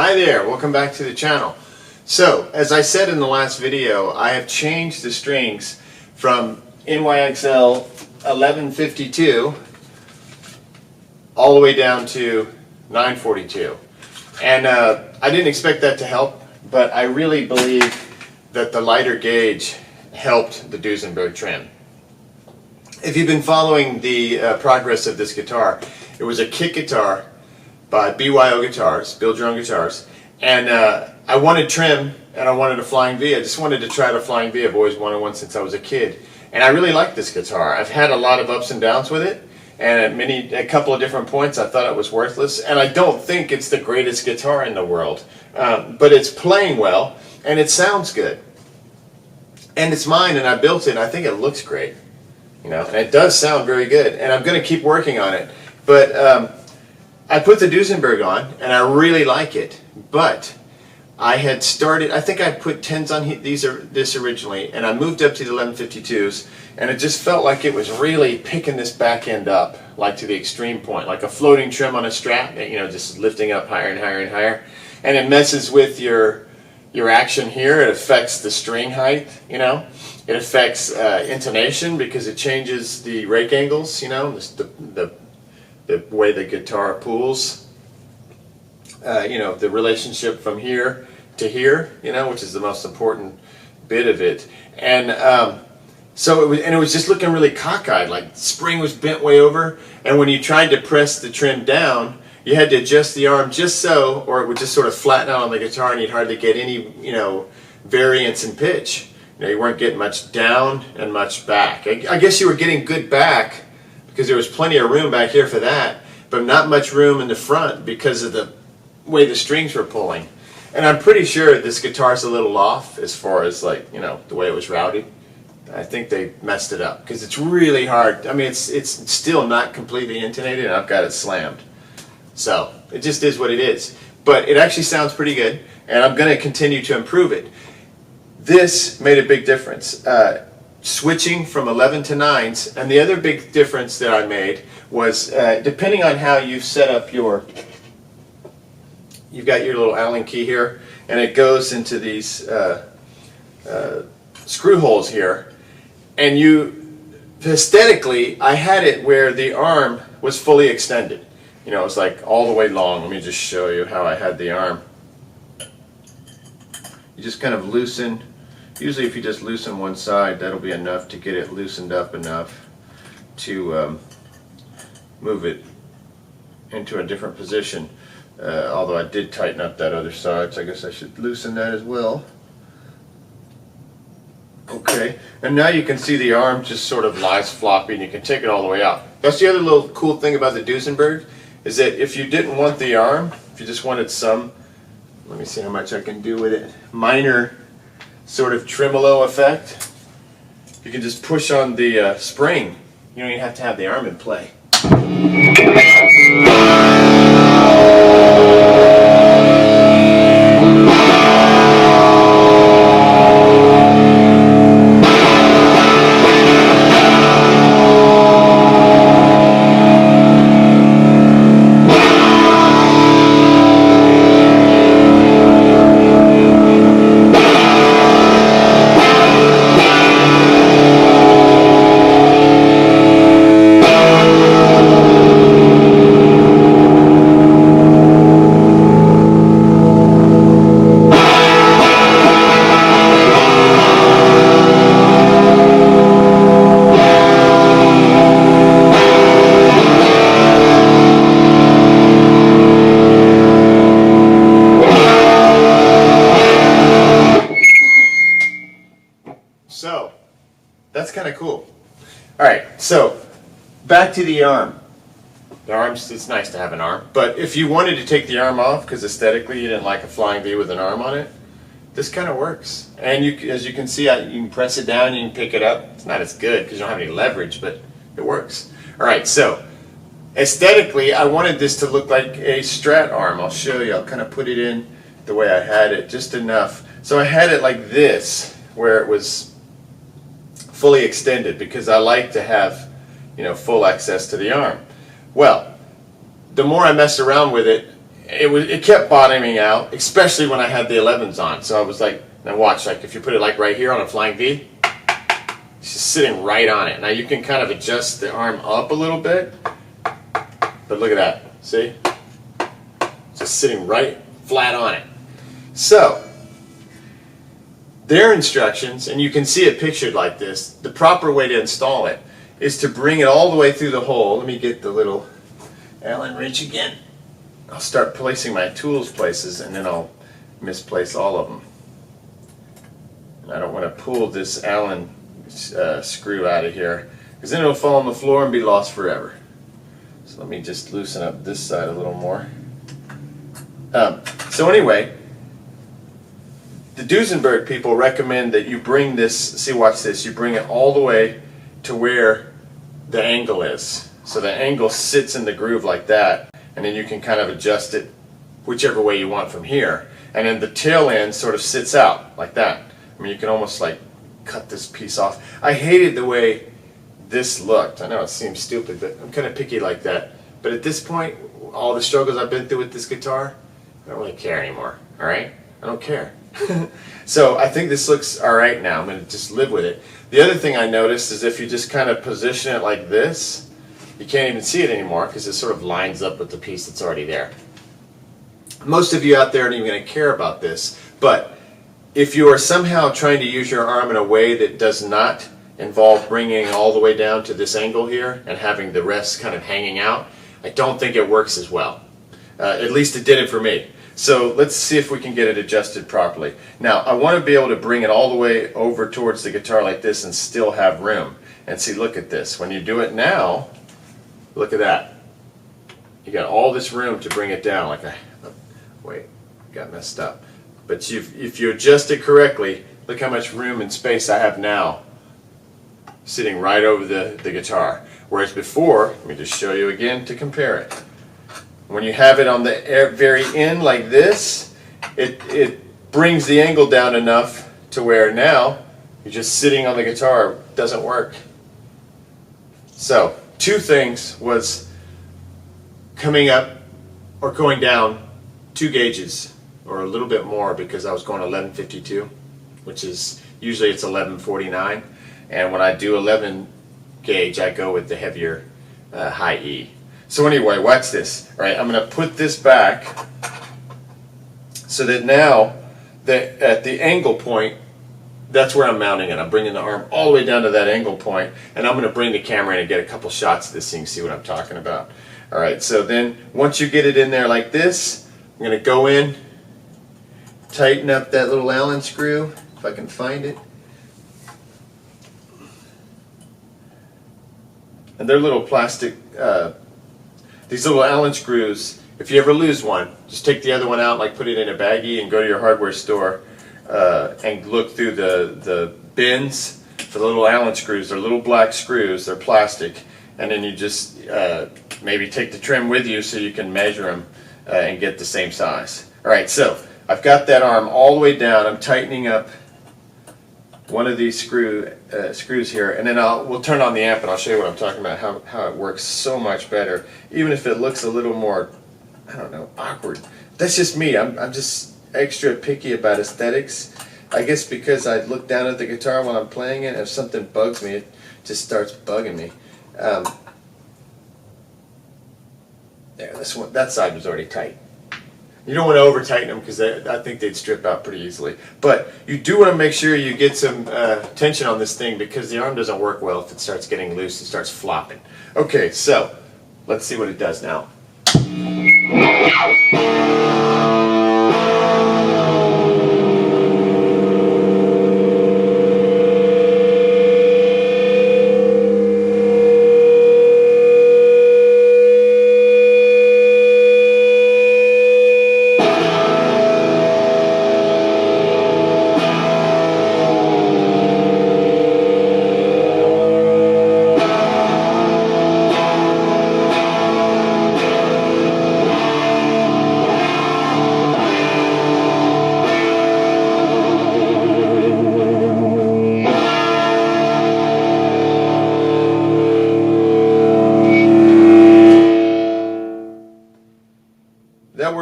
Hi there, welcome back to the channel. So, as I said in the last video, I have changed the strings from NYXL 1152 all the way down to 942. And I didn't expect that to help, but I really believe that the lighter gauge helped the Duesenberg Trem. If you've been following the progress of this guitar, it was a kit guitar by BYOGuitars, Build Your Own Guitars, and I wanted Trem and I wanted a Flying V. I just wanted to try the Flying V. I've always wanted one since I was a kid, and I really like this guitar. I've had a lot of ups and downs with it, and at a couple of different points I thought it was worthless, and I don't think it's the greatest guitar in the world, but it's playing well and it sounds good, and it's mine and I built it and I think it looks great, and it does sound very good, and I'm going to keep working on it. But I put the Duesenberg on, and I really like it, but I had started, I think I put 10s on this originally, and I moved up to the 1152s, and it just felt like it was really picking this back end up, like to the extreme point, like a floating trim on a strap, just lifting up higher and higher and higher, and it messes with your action here. It affects the string height, it affects intonation because it changes the rake angles, the way the guitar pulls, the relationship from here to here, which is the most important bit of it. And so it was just looking really cockeyed, like the spring was bent way over, and when you tried to press the trim down, you had to adjust the arm just so, or it would just sort of flatten out on the guitar and you'd hardly get any, variance in pitch. You weren't getting much down and much back. I guess you were getting good back, because there was plenty of room back here for that, but not much room in the front because of the way the strings were pulling. And I'm pretty sure this guitar's a little off as far as the way it was routed. I think they messed it up because it's really hard. I mean, it's still not completely intonated, and I've got it slammed. So it just is what it is. But it actually sounds pretty good, and I'm going to continue to improve it. This made a big difference. Switching from 11 to 9s, and the other big difference that I made was depending on how you set up you've got your little Allen key here, and it goes into these screw holes here, and aesthetically I had it where the arm was fully extended. It's like all the way long. Let me just show you how I had the arm. You just kind of loosen. Usually if you just loosen one side, that'll be enough to get it loosened up enough to move it into a different position. Although I did tighten up that other side, so I guess I should loosen that as well. Okay, and now you can see the arm just sort of lies floppy, and you can take it all the way out. That's the other little cool thing about the Duesenberg, is that if you didn't want the arm, if you just wanted some, let me see how much I can do with it, minor sort of tremolo effect, you can just push on the spring. You don't even have to have the arm in play. So, that's kind of cool. Alright, so, back to the arm. The arms, it's nice to have an arm, but if you wanted to take the arm off, because aesthetically you didn't like a Flying V with an arm on it, this kind of works. And as you can see, you can press it down, you can pick it up. It's not as good because you don't have any leverage, but it works. Alright, so, aesthetically, I wanted this to look like a Strat arm. I'll show you. I'll kind of put it in the way I had it, just enough. So I had it like this, where it was fully extended, because I like to have, full access to the arm. Well, the more I messed around with it, it kept bottoming out, especially when I had the 11s on. So I was like, now watch, like if you put it like right here on a Flying V, it's just sitting right on it. Now you can kind of adjust the arm up a little bit, but look at that, see? Just sitting right flat on it. So, their instructions, and you can see it pictured like this, the proper way to install it is to bring it all the way through the hole. Let me get the little Allen wrench again. I'll start placing my tools places and then I'll misplace all of them. And I don't want to pull this Allen screw out of here because then it'll fall on the floor and be lost forever. So let me just loosen up this side a little more. So anyway, the Duesenberg people recommend that you bring this, see, watch this, you bring it all the way to where the angle is. So the angle sits in the groove like that, and then you can kind of adjust it whichever way you want from here. And then the tail end sort of sits out like that. I mean, you can almost like cut this piece off. I hated the way this looked. I know it seems stupid, but I'm kind of picky like that. But at this point, all the struggles I've been through with this guitar, I don't really care anymore, all right? I don't care. So I think this looks all right now. I'm going to just live with it. The other thing I noticed is if you just kind of position it like this, you can't even see it anymore because it sort of lines up with the piece that's already there. Most of you out there aren't even going to care about this, but if you are somehow trying to use your arm in a way that does not involve bringing it all the way down to this angle here and having the rest kind of hanging out, I don't think it works as well. At least it did it for me. So let's see if we can get it adjusted properly. Now I want to be able to bring it all the way over towards the guitar like this and still have room. And see, look at this. When you do it now, look at that. You got all this room to bring it down. Like wait, got messed up. But if you adjust it correctly, look how much room and space I have now sitting right over the guitar. Whereas before, let me just show you again to compare it. When you have it on the very end like this, it brings the angle down enough to where now you're just sitting on the guitar. It doesn't work. So, two things was coming up or going down 2 gauges or a little bit more because I was going 1152, which is usually it's 1149, and when I do 11 gauge I go with the heavier high E. So anyway, watch this. All right, I'm going to put this back so that now that at the angle point, that's where I'm mounting it. I'm bringing the arm all the way down to that angle point, and I'm going to bring the camera in and get a couple shots of this so you can see what I'm talking about. All right, so then once you get it in there like this, I'm going to go in, tighten up that little Allen screw, if I can find it. And they're little plastic, these little Allen screws, if you ever lose one, just take the other one out, like put it in a baggie and go to your hardware store and look through the bins for the little Allen screws. They're little black screws, they're plastic, and then you just maybe take the Trem with you so you can measure them and get the same size. Alright, so I've got that arm all the way down. I'm tightening up one of these screws here, and then we'll turn on the amp and I'll show you what I'm talking about, how it works so much better, even if it looks a little more, I don't know, awkward. That's just me. I'm just extra picky about aesthetics. I guess because I look down at the guitar while I'm playing it, and if something bugs me, it just starts bugging me. There, that side was already tight. You don't want to over tighten them because I think they'd strip out pretty easily. But you do want to make sure you get some tension on this thing because the arm doesn't work well if it starts getting loose and starts flopping. Okay, so let's see what it does now.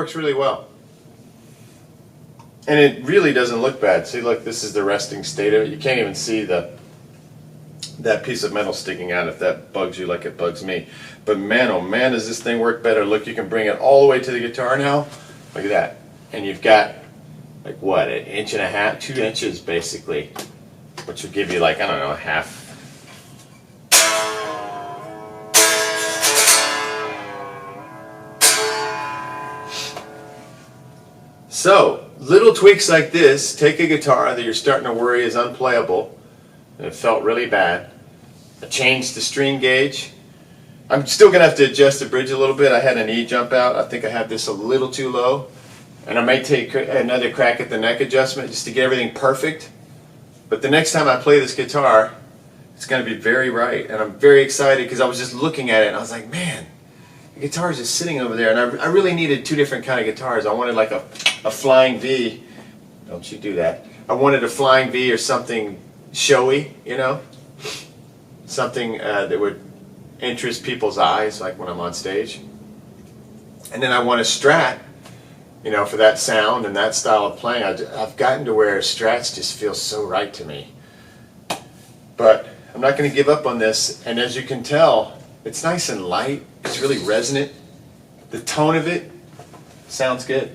works really well. And it really doesn't look bad. See, look, this is the resting state of it. You can't even see that piece of metal sticking out if that bugs you like it bugs me. But man, oh man, does this thing work better. Look, you can bring it all the way to the guitar now. Look at that. And you've got, like what, 1.5 inches, 2 inches basically, which will give you like, I don't know, half. So, little tweaks like this. Take a guitar that you're starting to worry is unplayable, and it felt really bad. I changed the string gauge. I'm still going to have to adjust the bridge a little bit. I had an E jump out. I think I have this a little too low. And I may take another crack at the neck adjustment just to get everything perfect. But the next time I play this guitar, it's going to be very right. And I'm very excited because I was just looking at it and I was like, man, the guitar is just sitting over there. And I really needed 2 different kind of guitars. I wanted like a Flying V. Don't you do that. I wanted a Flying V or something showy, you know. Something that would interest people's eyes, like when I'm on stage. And then I want a Strat, you know, for that sound and that style of playing. I've gotten to where Strats just feel so right to me. But I'm not going to give up on this. And as you can tell, it's nice and light. It's really resonant. The tone of it sounds good.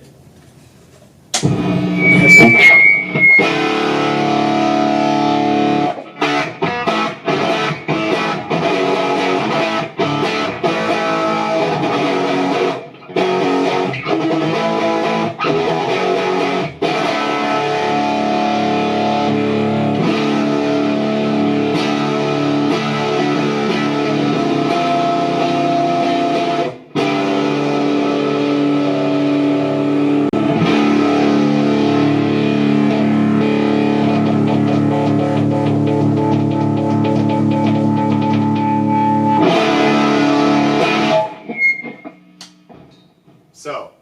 So,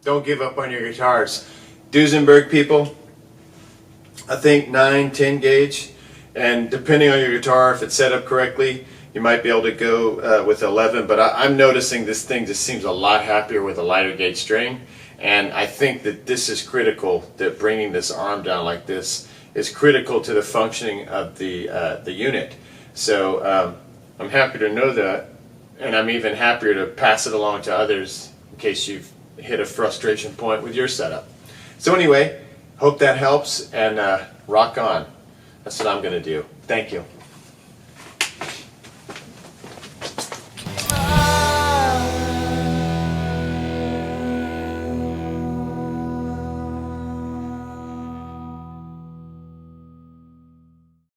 don't give up on your guitars. Duesenberg people, I think 9, 10 gauge, and depending on your guitar, if it's set up correctly, you might be able to go with 11, but I'm noticing this thing just seems a lot happier with a lighter gauge string, and I think that this is critical, that bringing this arm down like this is critical to the functioning of the unit. So I'm happy to know that, and I'm even happier to pass it along to others in case you've hit a frustration point with your setup. So anyway, hope that helps, and rock on. That's what I'm going to do. Thank you.